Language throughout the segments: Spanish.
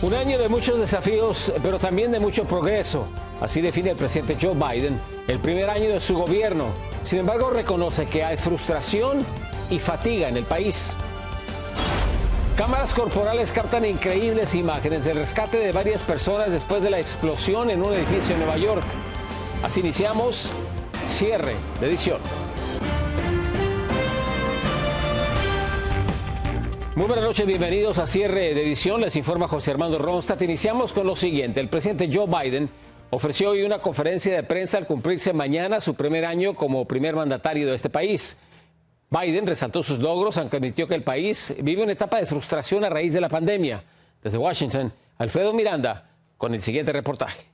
Un año de muchos desafíos, pero también de mucho progreso. Así define el presidente Joe Biden el primer año de su gobierno. Sin embargo, reconoce que hay frustración y fatiga en el país. Cámaras corporales captan increíbles imágenes del rescate de varias personas después de la explosión en un edificio en Nueva York. Así iniciamos cierre de edición. Muy buenas noches, bienvenidos a cierre de edición. Les informa José Armando Ronstadt. Iniciamos con lo siguiente. El presidente Joe Biden ofreció hoy una conferencia de prensa al cumplirse mañana su primer año como primer mandatario de este país. Biden resaltó sus logros, aunque admitió que el país vive una etapa de frustración a raíz de la pandemia. Desde Washington, Alfredo Miranda con el siguiente reportaje.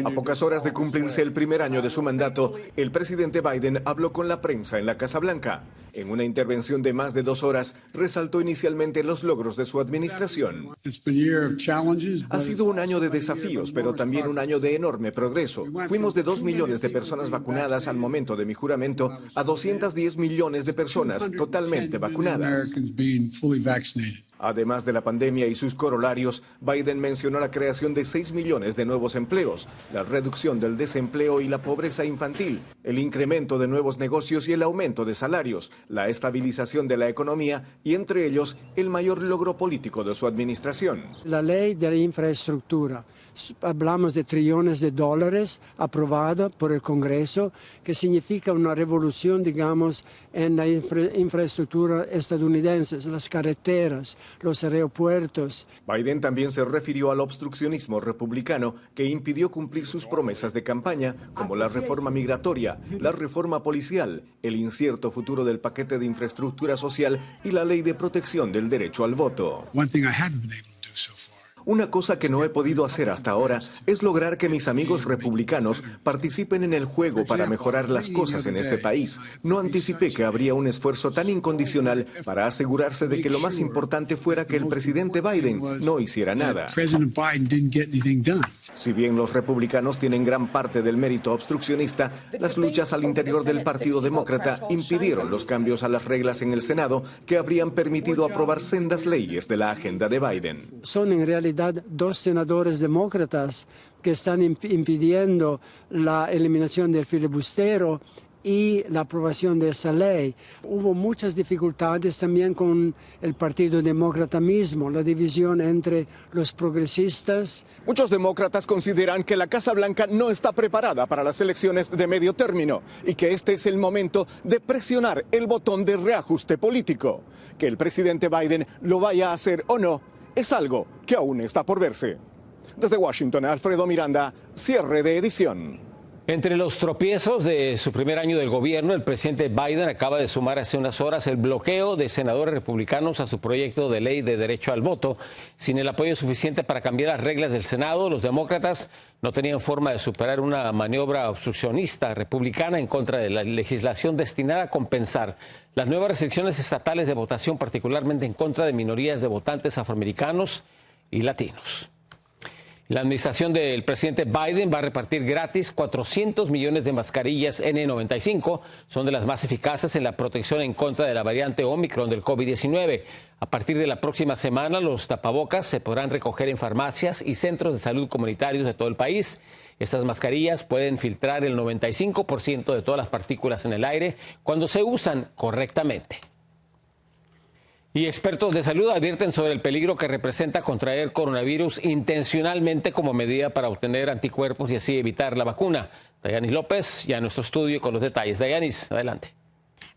A pocas horas de cumplirse el primer año de su mandato, el presidente Biden habló con la prensa en la Casa Blanca. En una intervención de más de 2 horas, resaltó inicialmente los logros de su administración. Ha sido un año de desafíos, pero también un año de enorme progreso. Fuimos de 2 millones de personas vacunadas al momento de mi juramento a 210 millones de personas totalmente vacunadas. Además de la pandemia y sus corolarios, Biden mencionó la creación de 6 millones de nuevos empleos, la reducción del desempleo y la pobreza infantil, el incremento de nuevos negocios y el aumento de salarios, la estabilización de la economía y, entre ellos, el mayor logro político de su administración. La ley de la infraestructura. Hablamos de trillones de dólares aprobada por el Congreso, que significa una revolución, digamos, en la infraestructura estadounidense, las carreteras, los aeropuertos. Biden también se refirió al obstruccionismo republicano que impidió cumplir sus promesas de campaña, como la reforma migratoria, la reforma policial, el incierto futuro del paquete de infraestructura social y la ley de protección del derecho al voto. Una cosa que no he podido hacer hasta ahora es lograr que mis amigos republicanos participen en el juego para mejorar las cosas en este país. No anticipé que habría un esfuerzo tan incondicional para asegurarse de que lo más importante fuera que el presidente Biden no hiciera nada. Si bien los republicanos tienen gran parte del mérito obstruccionista, las luchas al interior del Partido Demócrata impidieron los cambios a las reglas en el Senado que habrían permitido aprobar sendas leyes de la agenda de Biden. Son en realidad 2 senadores demócratas que están impidiendo la eliminación del filibustero y la aprobación de esta ley. Hubo muchas dificultades también con el Partido Demócrata mismo, la división entre los progresistas. Muchos demócratas consideran que la Casa Blanca no está preparada para las elecciones de medio término y que este es el momento de presionar el botón de reajuste político. Que el presidente Biden lo vaya a hacer o no es algo que aún está por verse. Desde Washington, Alfredo Miranda, cierre de edición. Entre los tropiezos de su primer año del gobierno, el presidente Biden acaba de sumar hace unas horas el bloqueo de senadores republicanos a su proyecto de ley de derecho al voto. Sin el apoyo suficiente para cambiar las reglas del Senado, los demócratas no tenían forma de superar una maniobra obstruccionista republicana en contra de la legislación destinada a compensar las nuevas restricciones estatales de votación, particularmente en contra de minorías de votantes afroamericanos y latinos. La administración del presidente Biden va a repartir gratis 400 millones de mascarillas N95. Son de las más eficaces en la protección en contra de la variante Omicron del COVID-19. A partir de la próxima semana, los tapabocas se podrán recoger en farmacias y centros de salud comunitarios de todo el país. Estas mascarillas pueden filtrar el 95% de todas las partículas en el aire cuando se usan correctamente. Y expertos de salud advierten sobre el peligro que representa contraer coronavirus intencionalmente como medida para obtener anticuerpos y así evitar la vacuna. Dayanis López, ya en nuestro estudio con los detalles. Dayanis, adelante.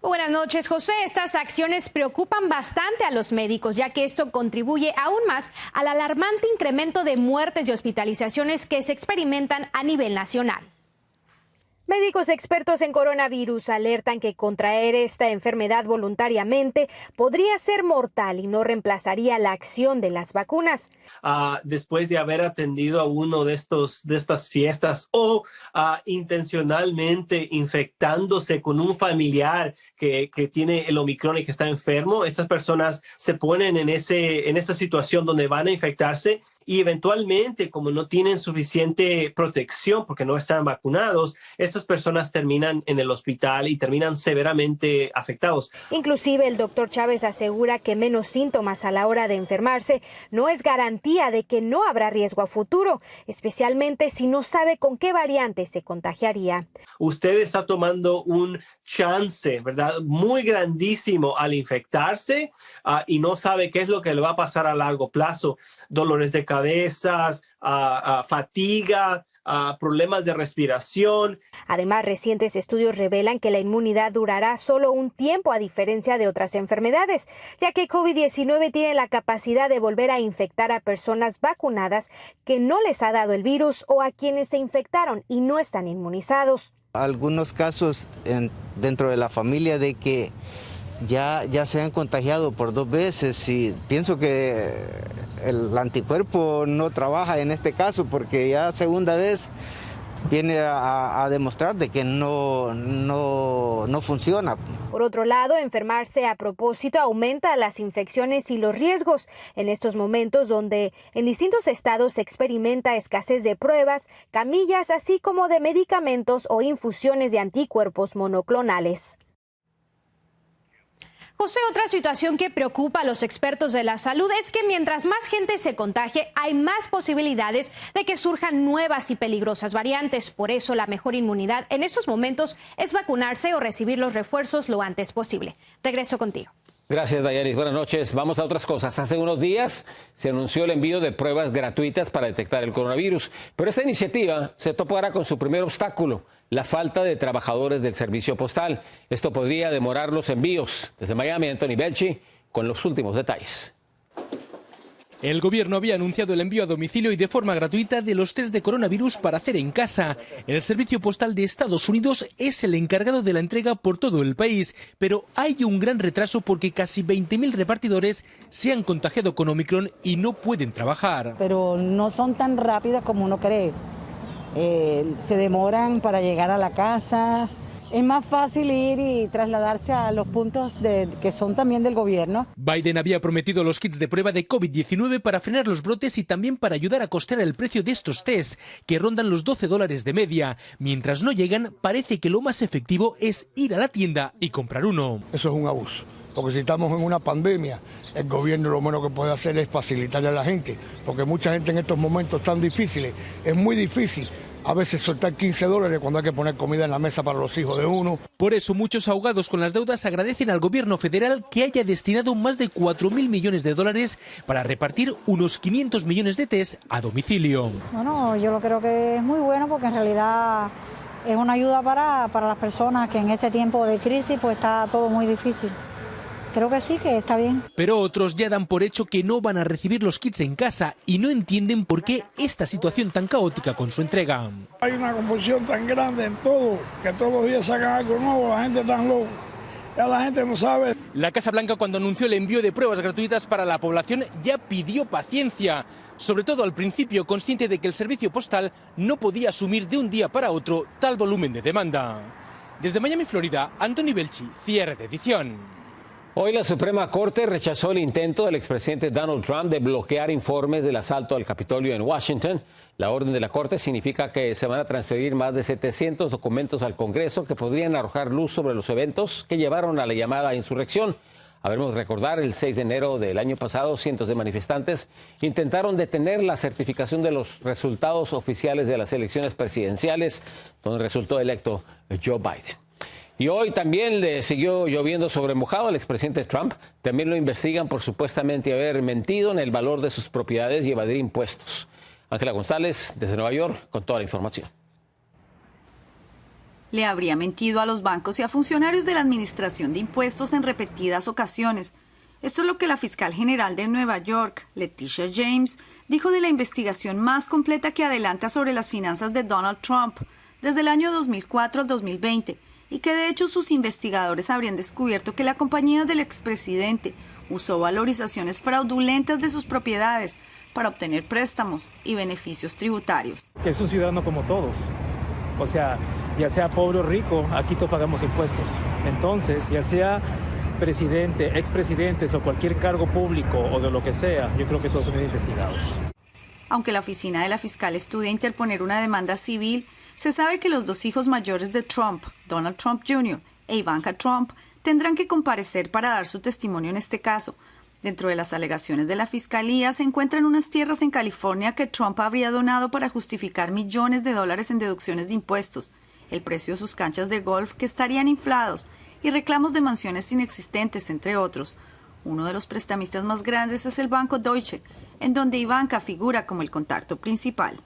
Muy buenas noches, José. Estas acciones preocupan bastante a los médicos, ya que esto contribuye aún más al alarmante incremento de muertes y hospitalizaciones que se experimentan a nivel nacional. Médicos expertos en coronavirus alertan que contraer esta enfermedad voluntariamente podría ser mortal y no reemplazaría la acción de las vacunas. Después de haber atendido a uno de estas fiestas o intencionalmente infectándose con un familiar que tiene el Omicron y que está enfermo, estas personas se ponen en esa situación donde van a infectarse y eventualmente, como no tienen suficiente protección porque no están vacunados, estas personas terminan en el hospital y terminan severamente afectados. Inclusive el doctor Chávez asegura que menos síntomas a la hora de enfermarse no es garantía de que no habrá riesgo a futuro, especialmente si no sabe con qué variante se contagiaría. Usted está tomando un chance, ¿verdad?, muy grandísimo al infectarse y no sabe qué es lo que le va a pasar a largo plazo. Dolores de cabeza, fatiga, problemas de respiración. Además, recientes estudios revelan que la inmunidad durará solo un tiempo a diferencia de otras enfermedades, ya que COVID-19 tiene la capacidad de volver a infectar a personas vacunadas que no les ha dado el virus o a quienes se infectaron y no están inmunizados. Algunos casos dentro de la familia de que ya se han contagiado por 2 veces y pienso que el anticuerpo no trabaja en este caso porque ya segunda vez viene a demostrar de que no funciona. Por otro lado, enfermarse a propósito aumenta las infecciones y los riesgos en estos momentos donde en distintos estados se experimenta escasez de pruebas, camillas, así como de medicamentos o infusiones de anticuerpos monoclonales. José, otra situación que preocupa a los expertos de la salud es que mientras más gente se contagie, hay más posibilidades de que surjan nuevas y peligrosas variantes. Por eso, la mejor inmunidad en estos momentos es vacunarse o recibir los refuerzos lo antes posible. Regreso contigo. Gracias, Dayanis. Buenas noches. Vamos a otras cosas. Hace unos días se anunció el envío de pruebas gratuitas para detectar el coronavirus, pero esta iniciativa se topará con su primer obstáculo: la falta de trabajadores del servicio postal. Esto podría demorar los envíos. Desde Miami, Anthony Belchi con los últimos detalles. El gobierno había anunciado el envío a domicilio y de forma gratuita de los test de coronavirus para hacer en casa. El Servicio Postal de Estados Unidos es el encargado de la entrega por todo el país, pero hay un gran retraso porque casi 20.000 repartidores se han contagiado con Omicron y no pueden trabajar. Pero no son tan rápidas como uno cree. Se demoran para llegar a la casa. Es más fácil ir y trasladarse a los puntos que son también del gobierno. Biden había prometido los kits de prueba de COVID-19 para frenar los brotes y también para ayudar a costear el precio de estos test, que rondan los $12 de media. Mientras no llegan, parece que lo más efectivo es ir a la tienda y comprar uno. Eso es un abuso, porque si estamos en una pandemia, el gobierno lo menos que puede hacer es facilitarle a la gente, porque mucha gente en estos momentos tan difíciles, es muy difícil a veces soltar $15 cuando hay que poner comida en la mesa para los hijos de uno. Por eso muchos ahogados con las deudas agradecen al gobierno federal que haya destinado más de $4.000 millones para repartir unos 500 millones de test a domicilio. Bueno, yo lo creo que es muy bueno porque en realidad es una ayuda para las personas que en este tiempo de crisis pues está todo muy difícil. Creo que sí, que está bien. Pero otros ya dan por hecho que no van a recibir los kits en casa y no entienden por qué esta situación tan caótica con su entrega. Hay una confusión tan grande en todo, que todos los días sacan algo nuevo, la gente está loca. Ya la gente no sabe. La Casa Blanca, cuando anunció el envío de pruebas gratuitas para la población, ya pidió paciencia, sobre todo al principio, consciente de que el servicio postal no podía asumir de un día para otro tal volumen de demanda. Desde Miami, Florida, Anthony Belchi, cierre de edición. Hoy la Suprema Corte rechazó el intento del expresidente Donald Trump de bloquear informes del asalto al Capitolio en Washington. La orden de la Corte significa que se van a transferir más de 700 documentos al Congreso que podrían arrojar luz sobre los eventos que llevaron a la llamada insurrección. Habemos recordar, el 6 de enero del año pasado, cientos de manifestantes intentaron detener la certificación de los resultados oficiales de las elecciones presidenciales, donde resultó electo Joe Biden. Y hoy también le siguió lloviendo sobre mojado al expresidente Trump. También lo investigan por supuestamente haber mentido en el valor de sus propiedades y evadir impuestos. Ángela González, desde Nueva York, con toda la información. Le habría mentido a los bancos y a funcionarios de la Administración de Impuestos en repetidas ocasiones. Esto es lo que la fiscal general de Nueva York, Letitia James, dijo de la investigación más completa que adelanta sobre las finanzas de Donald Trump desde el año 2004 al 2020. Y que de hecho sus investigadores habrían descubierto que la compañía del expresidente usó valorizaciones fraudulentas de sus propiedades para obtener préstamos y beneficios tributarios. Que es un ciudadano como todos, o sea, ya sea pobre o rico, aquí todos pagamos impuestos. Entonces, ya sea presidente, expresidentes o cualquier cargo público o de lo que sea, yo creo que todos son investigados. Aunque la oficina de la fiscal estudia interponer una demanda civil, se sabe que los dos hijos mayores de Trump, Donald Trump Jr. e Ivanka Trump, tendrán que comparecer para dar su testimonio en este caso. Dentro de las alegaciones de la fiscalía se encuentran unas tierras en California que Trump habría donado para justificar millones de dólares en deducciones de impuestos, el precio de sus canchas de golf que estarían inflados y reclamos de mansiones inexistentes, entre otros. Uno de los prestamistas más grandes es el banco Deutsche, en donde Ivanka figura como el contacto principal.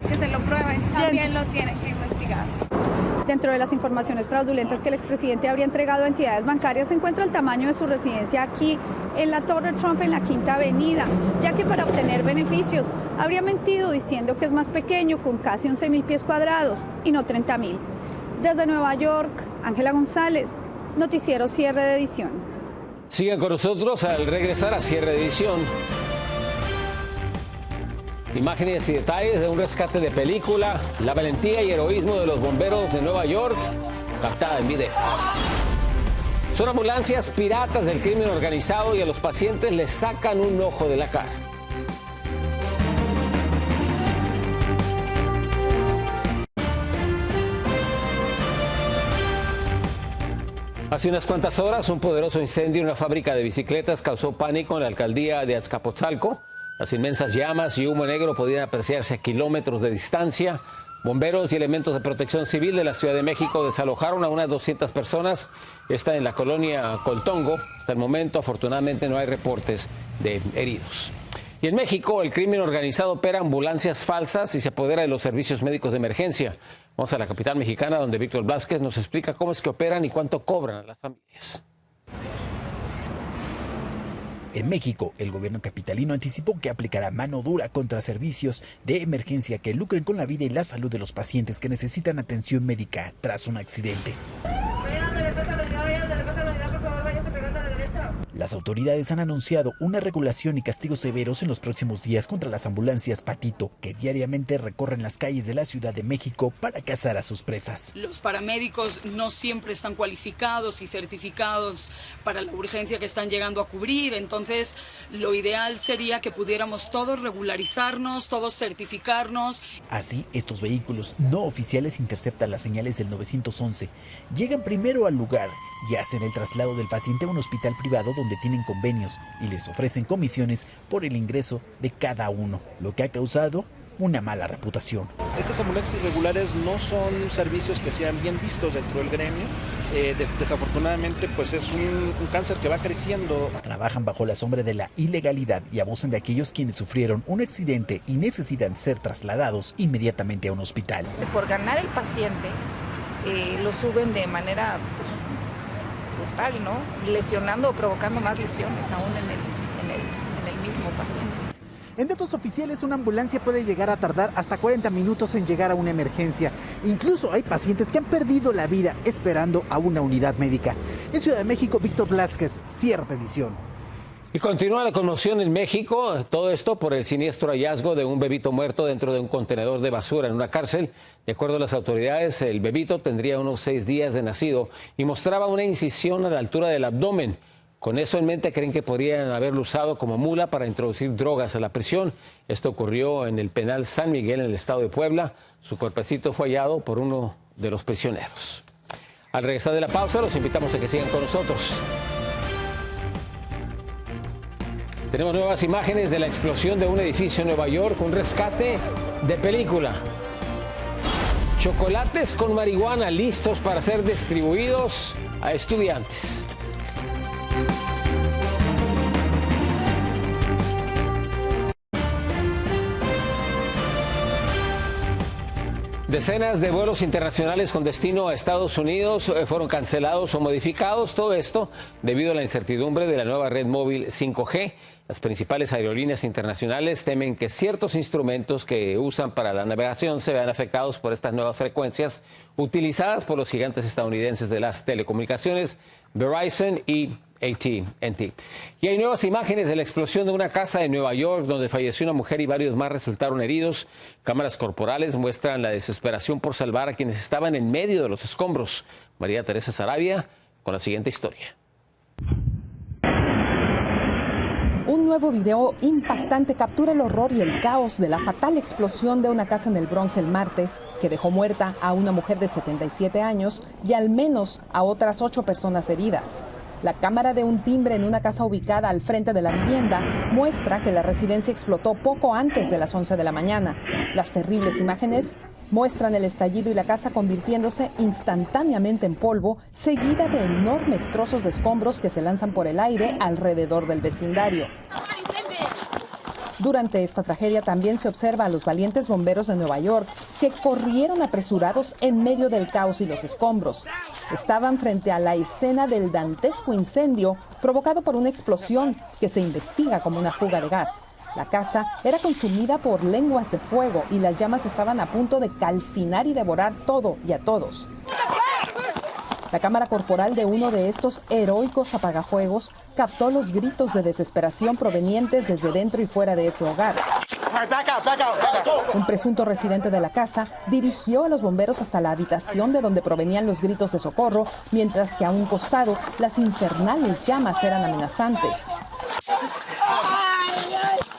Que se lo prueben, también lo tienen que investigar. Dentro de las informaciones fraudulentas que el expresidente habría entregado a entidades bancarias se encuentra el tamaño de su residencia aquí, en la Torre Trump, en la Quinta Avenida, ya que para obtener beneficios habría mentido diciendo que es más pequeño, con casi 11.000 pies cuadrados y no 30.000. Desde Nueva York, Ángela González, Noticiero Cierre de Edición. Sigan con nosotros al regresar a Cierre de Edición. Imágenes y detalles de un rescate de película, la valentía y heroísmo de los bomberos de Nueva York, captada en video. Son ambulancias piratas del crimen organizado y a los pacientes les sacan un ojo de la cara. Hace unas cuantas horas, un poderoso incendio en una fábrica de bicicletas causó pánico en la alcaldía de Azcapotzalco. Las inmensas llamas y humo negro podían apreciarse a kilómetros de distancia. Bomberos y elementos de protección civil de la Ciudad de México desalojaron a unas 200 personas. Está en la colonia Coltongo. Hasta el momento, afortunadamente, no hay reportes de heridos. Y en México, el crimen organizado opera ambulancias falsas y se apodera de los servicios médicos de emergencia. Vamos a la capital mexicana, donde Víctor Blázquez nos explica cómo es que operan y cuánto cobran a las familias. En México, el gobierno capitalino anticipó que aplicará mano dura contra servicios de emergencia que lucren con la vida y la salud de los pacientes que necesitan atención médica tras un accidente. Las autoridades han anunciado una regulación y castigos severos en los próximos días contra las ambulancias Patito, que diariamente recorren las calles de la Ciudad de México para cazar a sus presas. Los paramédicos no siempre están cualificados y certificados para la urgencia que están llegando a cubrir, entonces lo ideal sería que pudiéramos todos regularizarnos, todos certificarnos. Así, estos vehículos no oficiales interceptan las señales del 911, llegan primero al lugar y hacen el traslado del paciente a un hospital privado donde tienen convenios y les ofrecen comisiones por el ingreso de cada uno, lo que ha causado una mala reputación. Estas ambulancias irregulares no son servicios que sean bien vistos dentro del gremio. Desafortunadamente, pues es un cáncer que va creciendo. Trabajan bajo la sombra de la ilegalidad y abusan de aquellos quienes sufrieron un accidente y necesitan ser trasladados inmediatamente a un hospital. Por ganar el paciente, lo suben de manera brutal, ¿no? Lesionando o provocando más lesiones aún en el mismo paciente. En datos oficiales, una ambulancia puede llegar a tardar hasta 40 minutos en llegar a una emergencia. Incluso hay pacientes que han perdido la vida esperando a una unidad médica. En Ciudad de México, Víctor Blázquez, Cierre Edición. Y continúa la conmoción en México, todo esto por el siniestro hallazgo de un bebito muerto dentro de un contenedor de basura en una cárcel. De acuerdo a las autoridades, el bebito tendría unos 6 días de nacido y mostraba una incisión a la altura del abdomen. Con eso en mente, creen que podrían haberlo usado como mula para introducir drogas a la prisión. Esto ocurrió en el penal San Miguel, en el estado de Puebla. Su cuerpecito fue hallado por uno de los prisioneros. Al regresar de la pausa, los invitamos a que sigan con nosotros. Tenemos nuevas imágenes de la explosión de un edificio en Nueva York, un rescate de película. Chocolates con marihuana listos para ser distribuidos a estudiantes. Decenas de vuelos internacionales con destino a Estados Unidos fueron cancelados o modificados, todo esto debido a la incertidumbre de la nueva red móvil 5G. Las principales aerolíneas internacionales temen que ciertos instrumentos que usan para la navegación se vean afectados por estas nuevas frecuencias utilizadas por los gigantes estadounidenses de las telecomunicaciones, Verizon y AT&T. Y hay nuevas imágenes de la explosión de una casa en Nueva York donde falleció una mujer y varios más resultaron heridos. Cámaras corporales muestran la desesperación por salvar a quienes estaban en medio de los escombros. María Teresa Sarabia con la siguiente historia. Un nuevo video impactante captura el horror y el caos de la fatal explosión de una casa en el Bronx el martes, que dejó muerta a una mujer de 77 años y al menos a otras 8 personas heridas. La cámara de un timbre en una casa ubicada al frente de la vivienda muestra que la residencia explotó poco antes de las 11 de la mañana. Las terribles imágenes muestran el estallido y la casa convirtiéndose instantáneamente en polvo, seguida de enormes trozos de escombros que se lanzan por el aire alrededor del vecindario. Durante esta tragedia también se observa a los valientes bomberos de Nueva York que corrieron apresurados en medio del caos y los escombros. Estaban frente a la escena del dantesco incendio provocado por una explosión que se investiga como una fuga de gas. La casa era consumida por lenguas de fuego y las llamas estaban a punto de calcinar y devorar todo y a todos. La cámara corporal de uno de estos heroicos apagafuegos captó los gritos de desesperación provenientes desde dentro y fuera de ese hogar. Un presunto residente de la casa dirigió a los bomberos hasta la habitación de donde provenían los gritos de socorro, mientras que a un costado las infernales llamas eran amenazantes.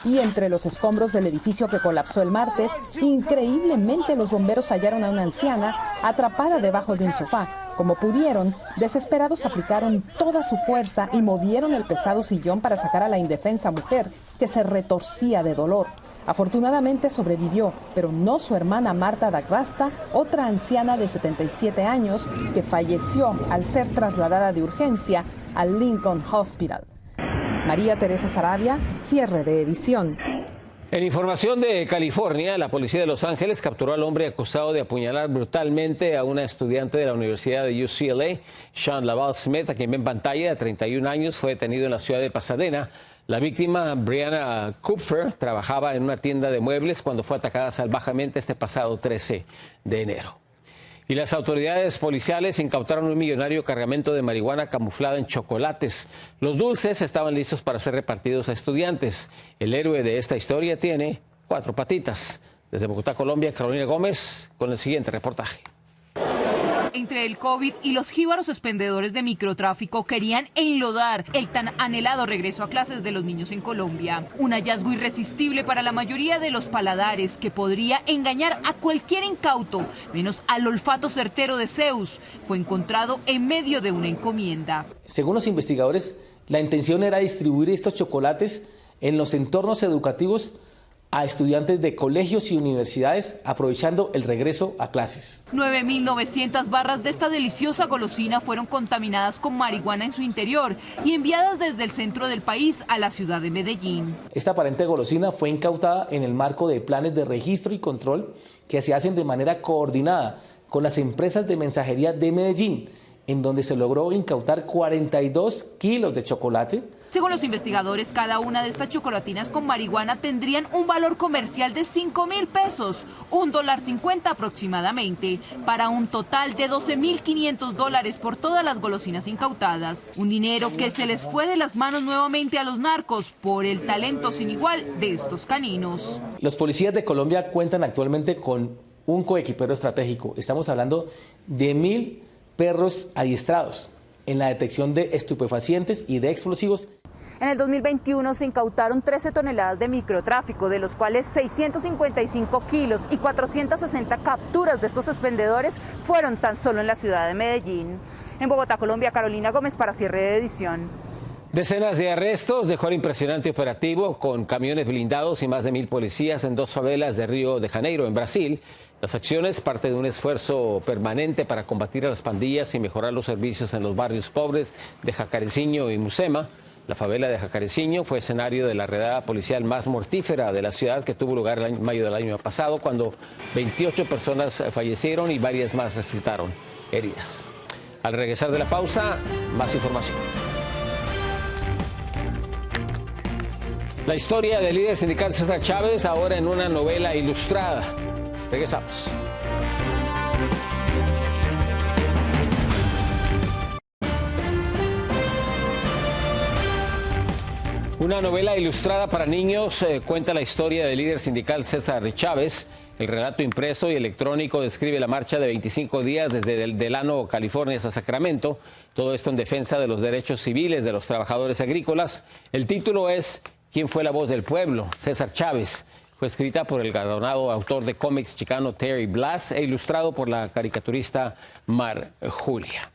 Y entre los escombros del edificio que colapsó el martes, increíblemente los bomberos hallaron a una anciana atrapada debajo de un sofá. Como pudieron, desesperados aplicaron toda su fuerza y movieron el pesado sillón para sacar a la indefensa mujer, que se retorcía de dolor. Afortunadamente sobrevivió, pero no su hermana Marta Dagvasta, otra anciana de 77 años, que falleció al ser trasladada de urgencia al Lincoln Hospital. María Teresa Sarabia, cierre de edición. En información de California, la policía de Los Ángeles capturó al hombre acusado de apuñalar brutalmente a una estudiante de la Universidad de UCLA, Sean Laval Smith, a quien ven en pantalla, de 31 años, fue detenido en la ciudad de Pasadena. La víctima, Brianna Kupfer, trabajaba en una tienda de muebles cuando fue atacada salvajemente este pasado 13 de enero. Y las autoridades policiales incautaron un millonario cargamento de marihuana camuflada en chocolates. Los dulces estaban listos para ser repartidos a estudiantes. El héroe de esta historia tiene 4 patitas. Desde Bogotá, Colombia, Carolina Gómez con el siguiente reportaje. Entre el COVID y los jíbaros expendedores de microtráfico querían enlodar el tan anhelado regreso a clases de los niños en Colombia. Un hallazgo irresistible para la mayoría de los paladares que podría engañar a cualquier incauto, menos al olfato certero de Zeus. Fue encontrado en medio de una encomienda. Según los investigadores, la intención era distribuir estos chocolates en los entornos educativos a estudiantes de colegios y universidades, aprovechando el regreso a clases. 9.900 barras de esta deliciosa golosina fueron contaminadas con marihuana en su interior y enviadas desde el centro del país a la ciudad de Medellín. Esta aparente golosina fue incautada en el marco de planes de registro y control que se hacen de manera coordinada con las empresas de mensajería de Medellín, en donde se logró incautar 42 kilos de chocolate. Según los investigadores, cada una de estas chocolatinas con marihuana tendrían un valor comercial de $5.000 pesos, $1.50 aproximadamente, para un total de $12.500 por todas las golosinas incautadas. Un dinero que se les fue de las manos nuevamente a los narcos por el talento sin igual de estos caninos. Los policías de Colombia cuentan actualmente con un coequipero estratégico. Estamos hablando de 1.000 perros adiestrados en la detección de estupefacientes y de explosivos. En el 2021 se incautaron 13 toneladas de microtráfico, de los cuales 655 kilos y 460 capturas de estos expendedores fueron tan solo en la ciudad de Medellín. En Bogotá, Colombia, Carolina Gómez para cierre de edición. Decenas de arrestos dejó el impresionante operativo con camiones blindados y más de 1.000 policías en 2 favelas de Río de Janeiro, en Brasil. Las acciones parte de un esfuerzo permanente para combatir a las pandillas y mejorar los servicios en los barrios pobres de Jacarezinho y Musema. La favela de Jacarezinho fue escenario de la redada policial más mortífera de la ciudad, que tuvo lugar en mayo del año pasado, cuando 28 personas fallecieron y varias más resultaron heridas. Al regresar de la pausa, más información. La historia del líder sindical César Chávez, ahora en una novela ilustrada. Regresamos. Una novela ilustrada para niños cuenta la historia del líder sindical César Chávez. El relato impreso y electrónico describe la marcha de 25 días desde Delano, California, hasta Sacramento. Todo esto en defensa de los derechos civiles de los trabajadores agrícolas. El título es ¿Quién fue la voz del pueblo? César Chávez. Fue escrita por el galardonado autor de cómics chicano Terry Blas e ilustrado por la caricaturista Mar Julia.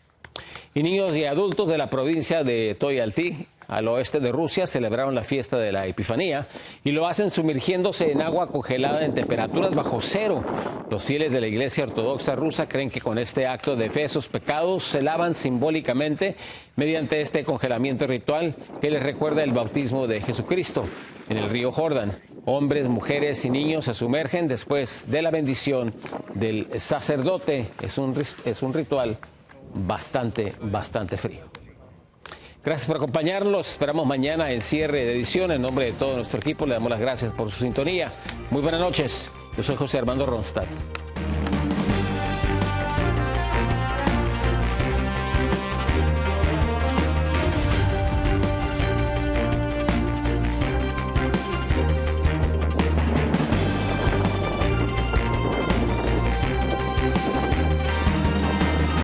Y niños y adultos de la provincia de Toyaltí, al oeste de Rusia, celebraron la fiesta de la Epifanía y lo hacen sumergiéndose en agua congelada en temperaturas bajo cero. Los fieles de la Iglesia Ortodoxa rusa creen que con este acto de fe sus pecados se lavan simbólicamente mediante este congelamiento ritual que les recuerda el bautismo de Jesucristo en el río Jordán. Hombres, mujeres y niños se sumergen después de la bendición del sacerdote. Es un ritual bastante frío. Gracias por acompañarnos. Esperamos mañana el cierre de edición. En nombre de todo nuestro equipo le damos las gracias por su sintonía. Muy buenas noches. Yo soy José Armando Ronstadt.